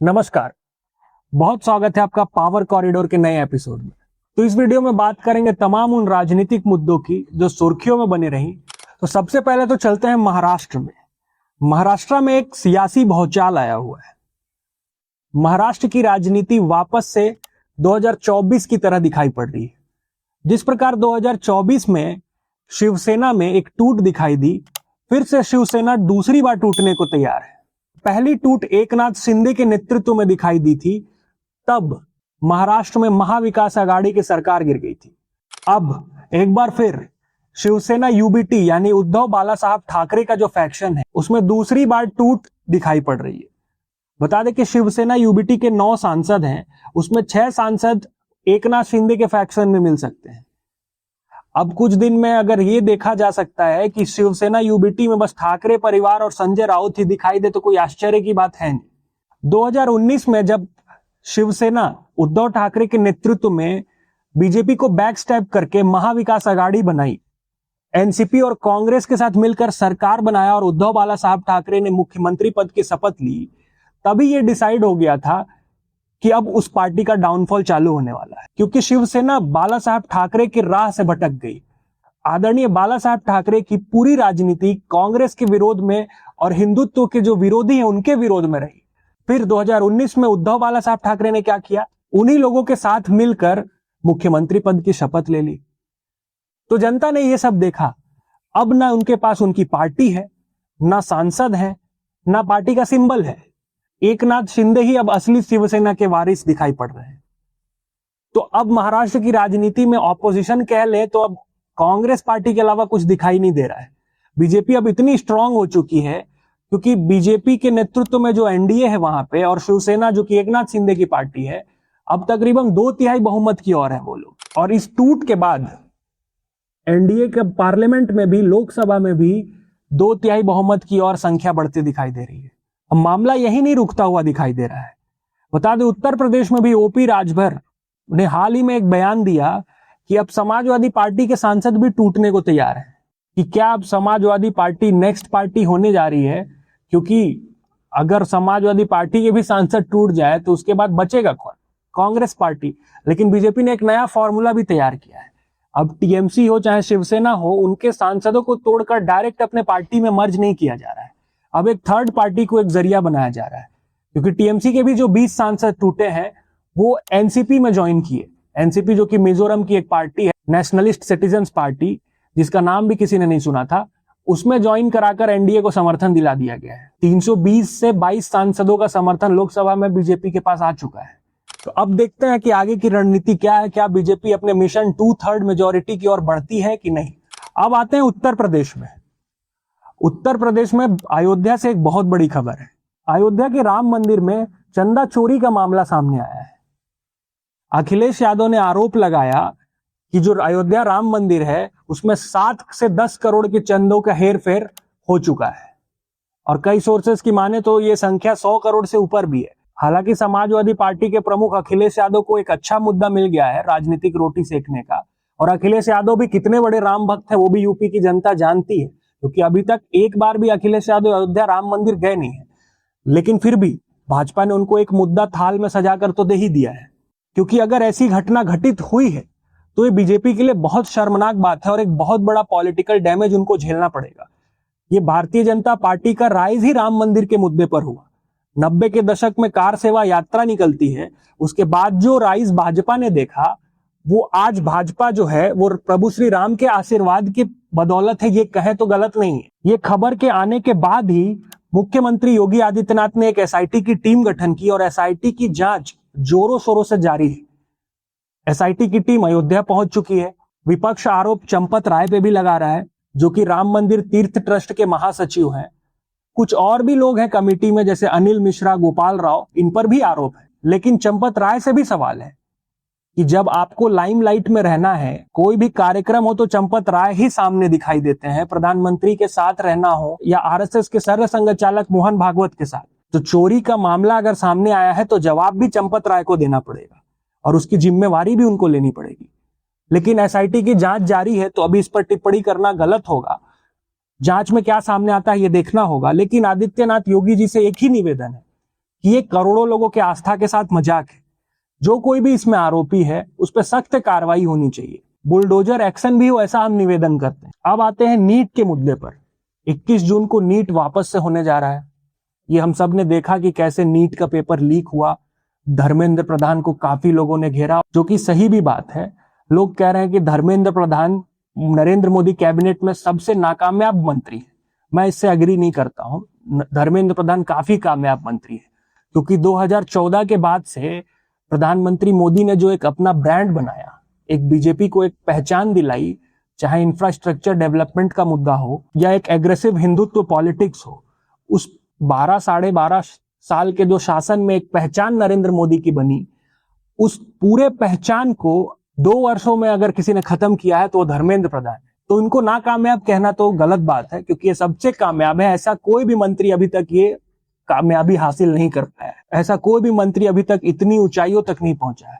नमस्कार। बहुत स्वागत है आपका पावर कॉरिडोर के नए एपिसोड में। तो इस वीडियो में बात करेंगे तमाम उन राजनीतिक मुद्दों की जो सुर्खियों में बनी रही। तो सबसे पहले तो चलते हैं महाराष्ट्र में। महाराष्ट्र में एक सियासी भौचाल आया हुआ है। महाराष्ट्र की राजनीति वापस से 2024 की तरह दिखाई पड़ रही है। जिस प्रकार 2024 में शिवसेना में एक टूट दिखाई दी, फिर से शिवसेना दूसरी बार टूटने को तैयार है। पहली टूट एकनाथ शिंदे के नेतृत्व में दिखाई दी थी, तब महाराष्ट्र में महाविकास आघाड़ी की सरकार गिर गई थी। अब एक बार फिर शिवसेना यूबीटी यानी उद्धव बाला साहब ठाकरे का जो फैक्शन है, उसमें दूसरी बार टूट दिखाई पड़ रही है। बता दें कि शिवसेना यूबीटी के 9 सांसद हैं, उसमें 6 सांसद एकनाथ शिंदे के फैक्शन में मिल सकते हैं। अब कुछ दिन में अगर ये देखा जा सकता है कि शिवसेना यूबीटी में बस ठाकरे परिवार और संजय राउत ही दिखाई दे, तो कोई आश्चर्य की बात है नहीं। 2019 में जब शिवसेना उद्धव ठाकरे के नेतृत्व में बीजेपी को बैकस्टैप करके महाविकास आघाड़ी बनाई, एनसीपी और कांग्रेस के साथ मिलकर सरकार बनाया और उद्धव बाला साहब ठाकरे ने मुख्यमंत्री पद की शपथ ली, तभी ये डिसाइड हो गया था कि अब उस पार्टी का डाउनफॉल चालू होने वाला है। क्योंकि शिवसेना बाला साहब ठाकरे की राह से भटक गई। आदरणीय बाला साहब ठाकरे की पूरी राजनीति कांग्रेस के विरोध में और हिंदुत्व के जो विरोधी हैं उनके विरोध में रही। फिर 2019 में उद्धव बाला साहब ठाकरे ने क्या किया, उन्हीं लोगों के साथ मिलकर मुख्यमंत्री पद की शपथ ले ली। तो जनता ने यह सब देखा। अब ना उनके पास उनकी पार्टी है, ना सांसद है, ना पार्टी का सिंबल है। एकनाथ शिंदे ही अब असली शिवसेना के वारिस दिखाई पड़ रहे हैं। तो अब महाराष्ट्र की राजनीति में ऑपोजिशन कह ले तो अब कांग्रेस पार्टी के अलावा कुछ दिखाई नहीं दे रहा है। बीजेपी अब इतनी स्ट्रांग हो चुकी है क्योंकि बीजेपी के नेतृत्व में जो एनडीए है वहां पे, और शिवसेना जो कि एकनाथ शिंदे की पार्टी है, अब तकरीबन 2/3 बहुमत की ओर है वो लोग। और इस टूट के बाद एनडीए के पार्लियामेंट में भी, लोकसभा में भी 2/3 बहुमत की ओर संख्या बढ़ती दिखाई दे रही है। अब मामला यही नहीं रुकता हुआ दिखाई दे रहा है। बता दें, उत्तर प्रदेश में भी ओपी राजभर ने हाल ही में एक बयान दिया कि अब समाजवादी पार्टी के सांसद भी टूटने को तैयार है। कि क्या अब समाजवादी पार्टी नेक्स्ट पार्टी होने जा रही है, क्योंकि अगर समाजवादी पार्टी के भी सांसद टूट जाए तो उसके बाद बचेगा कौन? कांग्रेस पार्टी। लेकिन बीजेपी ने एक नया फॉर्मूला भी तैयार किया है। अब टीएमसी हो चाहे शिवसेना हो, उनके सांसदों को तोड़कर डायरेक्ट अपने पार्टी में मर्ज नहीं किया जा रहा है। अब एक थर्ड पार्टी को एक जरिया बनाया जा रहा है। क्योंकि टीएमसी के भी जो 20 सांसद टूटे हैं वो एनसीपी में ज्वाइन किए। एनसीपी जो कि मिजोरम की एक पार्टी है, नेशनलिस्ट सिटीजन्स पार्टी, जिसका नाम भी किसी ने नहीं सुना था, उसमें ज्वाइन कराकर एनडीए को समर्थन दिला दिया गया है। 320 से 22 सांसदों का समर्थन लोकसभा में बीजेपी के पास आ चुका है। तो अब देखते हैं कि आगे की रणनीति क्या है। क्या बीजेपी अपने मिशन 2/3 मेजोरिटी की ओर बढ़ती है कि नहीं। अब आते हैं उत्तर प्रदेश में। उत्तर प्रदेश में अयोध्या से एक बहुत बड़ी खबर है। अयोध्या के राम मंदिर में चंदा चोरी का मामला सामने आया है। अखिलेश यादव ने आरोप लगाया कि जो अयोध्या राम मंदिर है उसमें 7 से 10 करोड़ के चंदों का हेरफेर हो चुका है। और कई सोर्सेस की माने तो ये संख्या 100 करोड़ से ऊपर भी है। हालांकि समाजवादी पार्टी के प्रमुख अखिलेश यादव को एक अच्छा मुद्दा मिल गया है राजनीतिक रोटी सेकने का। और अखिलेश यादव भी कितने बड़े राम भक्त है वो भी यूपी की जनता जानती है, क्योंकि अभी तक एक बार भी अखिलेश यादव अयोध्या राम मंदिर गए नहीं है। लेकिन फिर भी भाजपा ने उनको एक मुद्दा थाल में सजाकर तो दे ही दिया है। क्योंकि अगर ऐसी घटना घटित हुई है तो ये बीजेपी के लिए बहुत शर्मनाक बात है और एक बहुत बड़ा पॉलिटिकल डैमेज उनको झेलना पड़ेगा। ये भारतीय जनता पार्टी का राइज ही राम मंदिर के मुद्दे पर हुआ। 90 के दशक में कार सेवा यात्रा निकलती है, उसके बाद जो राइज भाजपा ने देखा, वो आज भाजपा जो है वो प्रभु श्री राम के आशीर्वाद की बदौलत है, ये कहे तो गलत नहीं है। ये खबर के आने के बाद ही मुख्यमंत्री योगी आदित्यनाथ ने एक एसआईटी की टीम गठन की और एसआईटी की जांच जोरों शोरों से जारी है। एसआईटी की टीम अयोध्या पहुंच चुकी है। विपक्ष आरोप चंपत राय पे भी लगा रहा है, जो कि राम मंदिर तीर्थ ट्रस्ट के महासचिव हैं। कुछ और भी लोग हैं कमेटी में, जैसे अनिल मिश्रा, गोपाल राव, इन पर भी आरोप है। लेकिन चंपत राय से भी सवाल है कि जब आपको लाइमलाइट में रहना है, कोई भी कार्यक्रम हो तो चंपत राय ही सामने दिखाई देते हैं। प्रधानमंत्री के साथ रहना हो या आरएसएस के सर्व संघचालक मोहन भागवत के साथ, तो चोरी का मामला अगर सामने आया है तो जवाब भी चंपत राय को देना पड़ेगा और उसकी जिम्मेवारी भी उनको लेनी पड़ेगी। लेकिन एसआईटी की जांच जारी है, तो अभी इस पर टिप्पणी करना गलत होगा। जांच में क्या सामने आता है ये देखना होगा। लेकिन आदित्यनाथ योगी जी से एक ही निवेदन है कि ये करोड़ों लोगों के आस्था के साथ मजाक है। जो कोई भी इसमें आरोपी है उस पर सख्त कार्रवाई होनी चाहिए, बुलडोजर एक्शन भी हो, ऐसा हम निवेदन करते हैं। अब आते हैं नीट के मुद्दे पर। 21 जून को नीट वापस से होने जा रहा है। ये हम सब ने देखा कि कैसे नीट का पेपर लीक हुआ। धर्मेंद्र प्रधान को काफी लोगों ने घेरा, जो कि सही भी बात है। लोग कह रहे हैं कि धर्मेंद्र प्रधान नरेंद्र मोदी कैबिनेट में सबसे नाकामयाब मंत्री है। मैं इससे अग्री नहीं करता हूं। धर्मेंद्र प्रधान काफी कामयाब मंत्री है, क्योंकि 2014 के बाद से प्रधानमंत्री मोदी ने जो एक अपना ब्रांड बनाया, एक बीजेपी को एक पहचान दिलाई, चाहे इंफ्रास्ट्रक्चर डेवलपमेंट का मुद्दा हो या एक एग्रेसिव हिंदुत्व पॉलिटिक्स हो, उस 12-12.5 साल के जो शासन में एक पहचान नरेंद्र मोदी की बनी, उस पूरे पहचान को 2 वर्षों में अगर किसी ने खत्म किया है तो वो धर्मेंद्र प्रधान है। तो इनको नाकामयाब कहना तो गलत बात है, क्योंकि ये सबसे कामयाब है। ऐसा कोई भी मंत्री अभी तक ये कामयाबी हासिल नहीं कर पाया है। ऐसा कोई भी मंत्री अभी तक इतनी ऊंचाइयों तक नहीं पहुंचा है।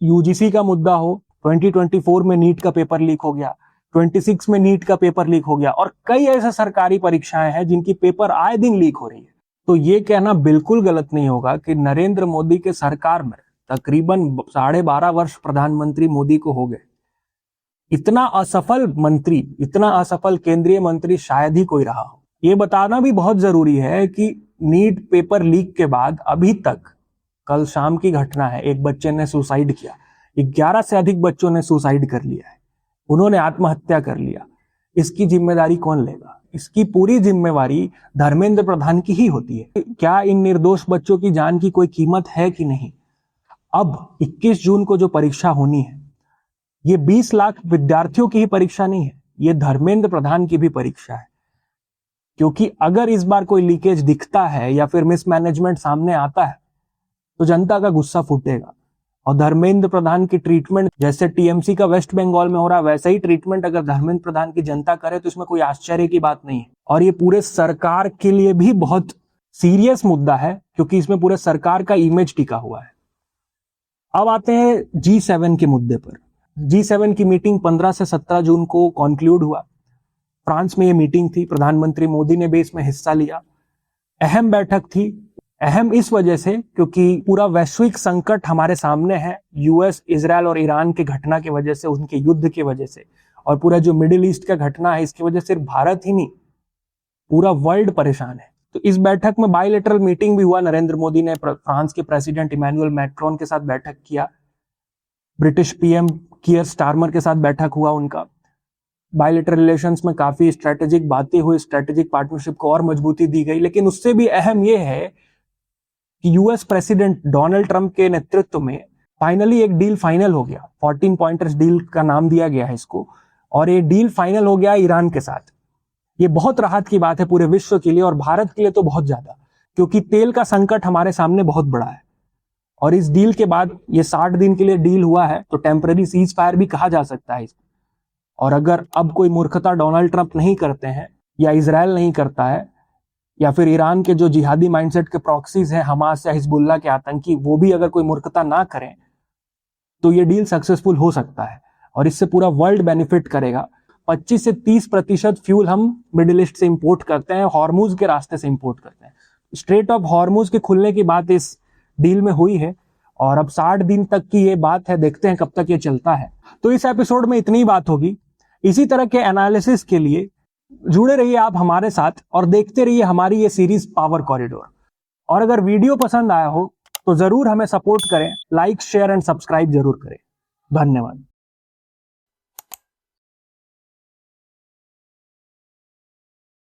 यूजीसी का मुद्दा हो, 2024 में नीट का पेपर लीक हो गया, 26 में नीट का पेपर लीक हो गया, और कई ऐसे सरकारी परीक्षाएं हैं जिनकी पेपर आए दिन लीक हो रही है। तो ये कहना बिल्कुल गलत नहीं होगा कि नरेंद्र मोदी के सरकार में तकरीबन 12.5 वर्ष प्रधानमंत्री मोदी को हो गए। इतना असफल मंत्री, इतना असफल केंद्रीय मंत्री शायद ही कोई रहा हो। ये बताना भी बहुत जरूरी है कि नीट पेपर लीक के बाद अभी तक, कल शाम की घटना है, एक बच्चे ने सुसाइड किया, 11 से अधिक बच्चों ने सुसाइड कर लिया है, उन्होंने आत्महत्या कर लिया। इसकी जिम्मेदारी कौन लेगा? इसकी पूरी जिम्मेवारी धर्मेंद्र प्रधान की ही होती है। क्या इन निर्दोष बच्चों की जान की कोई कीमत है कि नहीं? अब 21 जून को जो परीक्षा होनी है, ये 20 लाख विद्यार्थियों की ही परीक्षा नहीं है, ये धर्मेंद्र प्रधान की भी परीक्षा है। क्योंकि अगर इस बार कोई लीकेज दिखता है या फिर मिसमैनेजमेंट सामने आता है तो जनता का गुस्सा फूटेगा। और धर्मेंद्र प्रधान की ट्रीटमेंट जैसे टीएमसी का वेस्ट बंगाल में हो रहा है, वैसा ही ट्रीटमेंट अगर धर्मेंद्र प्रधान की जनता करे तो इसमें कोई आश्चर्य की बात नहीं है। और ये पूरे सरकार के लिए भी बहुत सीरियस मुद्दा है, क्योंकि इसमें पूरे सरकार का इमेज टिका हुआ है। अब आते हैं G7 के मुद्दे पर। G7 की मीटिंग 15 से 17 जून को कॉन्क्लूड हुआ। फ्रांस में ये मीटिंग थी, प्रधानमंत्री मोदी ने भी इसमें हिस्सा लिया। अहम बैठक थी। अहम इस वजह से क्योंकि पूरा वैश्विक संकट हमारे सामने है, यूएस, इजराइल और ईरान की घटना की वजह से, उनके युद्ध की वजह से, और पूरा जो मिडिल ईस्ट का घटना है, इसकी वजह से सिर्फ भारत ही नहीं, पूरा वर्ल्ड परेशान है। तो इस बैठक में बायलैटरल मीटिंग भी हुआ। नरेंद्र मोदी ने फ्रांस के प्रेसिडेंट इमैनुअल मैक्रोन के साथ बैठक किया, ब्रिटिश पीएम कियर स्टारमर के साथ बैठक हुआ उनका। बायलैटरल रिलेशंस में काफी स्ट्रेटेजिक बातें हुई, स्ट्रेटेजिक पार्टनरशिप को और मजबूती दी गई। लेकिन उससे भी अहम यह है कि यूएस प्रेसिडेंट डोनाल्ड ट्रंप के नेतृत्व में फाइनली एक डील फाइनल हो गया। 14 पॉइंटर्स डील का नाम दिया गया है इसको, और ये डील फाइनल हो गया ईरान के साथ। ये बहुत राहत की बात है पूरे विश्व के लिए, और भारत के लिए तो बहुत ज्यादा, क्योंकि तेल का संकट हमारे सामने बहुत बड़ा है। और इस डील के बाद, ये 60 दिन के लिए डील हुआ है, तो टेम्पररी सीज फायर भी कहा जा सकता है इसको। और अगर अब कोई मूर्खता डोनाल्ड ट्रंप नहीं करते हैं, या इजराइल नहीं करता है, या फिर ईरान के जो जिहादी माइंडसेट के प्रॉक्सीज हैं, हमास या हिजबुल्लाह के आतंकी, वो भी अगर कोई मूर्खता ना करें, तो ये डील सक्सेसफुल हो सकता है। और इससे पूरा वर्ल्ड बेनिफिट करेगा। 25 से 30% फ्यूल हम मिडिल ईस्ट से इंपोर्ट करते हैं, हॉर्मुज के रास्ते से इंपोर्ट करते हैं। स्ट्रेट ऑफ हॉर्मुज के खुलने की बात इस डील में हुई है, और अब 60 दिन तक की ये बात है, देखते हैं कब तक ये चलता है। तो इस एपिसोड में इतनी बात होगी। इसी तरह के एनालिसिस के लिए जुड़े रहिए आप हमारे साथ, और देखते रहिए हमारी ये सीरीज पावर कॉरिडोर। और अगर वीडियो पसंद आया हो तो जरूर हमें सपोर्ट करें, लाइक, शेयर एंड सब्सक्राइब जरूर करें। धन्यवाद।